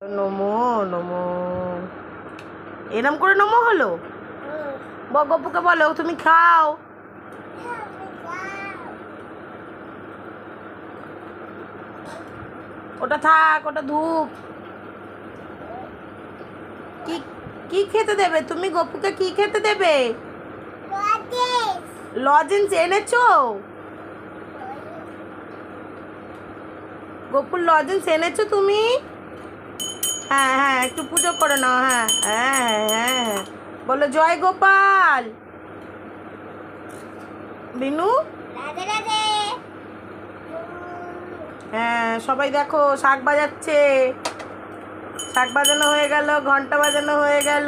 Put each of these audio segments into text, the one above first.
নমো নমো, এরম করে নমো হলো। গপুকে বলো তুমি খাও। ওটা থাক, ওটা ধূপ। কি কি খেতে দেবে তুমি গপুকে? কি খেতে দেবে? লজেন্স এনেছো? গপুর লজেন্স এনেছো তুমি? হ্যাঁ হ্যাঁ, একটু পুজো করে নাও। হ্যাঁ হ্যাঁ হ্যাঁ হ্যাঁ, বলো জয় গোপাল। বিনু, হ্যাঁ সবাই দেখো শাক বাজাচ্ছে। শাক বাজানো হয়ে গেল, ঘন্টা বাজানো হয়ে গেল।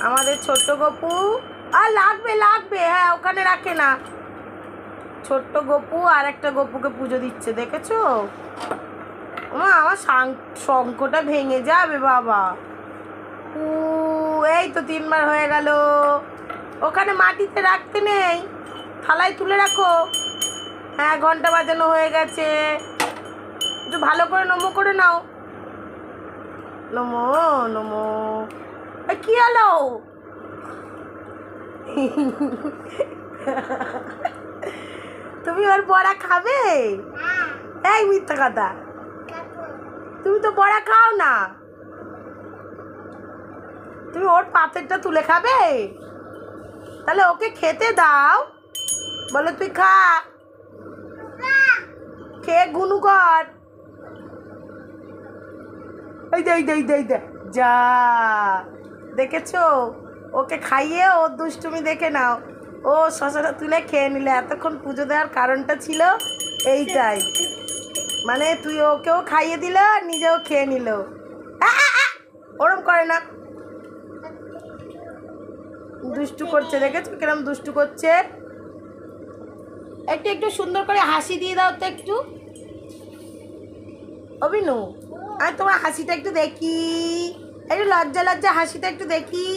আমাদের ছোট্ট গপু, আর লাগবে লাগবে, হ্যাঁ ওখানে রাখে না। ছোট্ট গপু আর একটা গপুকে পুজো দিচ্ছে, দেখেছো? আমার শঙ্খটা ভেঙে যাবে বাবা। এই তো 3বার হয়ে গেল। ওখানে মাটিতে রাখতে নেই, থালায় তুলে রাখো। হ্যাঁ ঘন্টা বাজানো হয়ে গেছে। একটু ভালো করে নমো করে নাও। নমো নমো। কি হলো? তুমি ওর বড়া খাবে? এই মিথ্যা কথা, তুমি তো বড়া খাও না। তুমি ওর পাতেরটা তুলে খাবে? তাহলে ওকে খেতে দাও। বলো তুই খা, খেয়ে গুনু কর। এই দে দে দে দে, যা দেখেছো? ওকে খাইয়ে ওর দুষ্টুমি দেখে নাও। ও শশাটা তুলে খেয়ে নিলে। এতক্ষণ পুজো দেওয়ার কারণটা ছিল এইটাই, মানে তুই ওকেও খাইয়ে দিল আর নিজেও খেয়ে নিল। ওরম করে না, দুষ্টু করছে। দেখেছো কিরম দুষ্টু করছে? একটু একটু সুন্দর করে হাসি দিয়ে দাও তো একটু। অভিনু, আমি তোমার হাসিটা একটু দেখি, একটু লজ্জা লজ্জা হাসিটা একটু দেখি।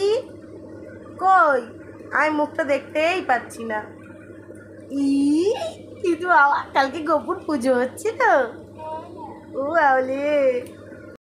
কই, আমি মুখটা দেখতেই পাচ্ছি না। কিন্তু বাবা, কালকে গোপুর পুজো হচ্ছে তো। ও আওলে।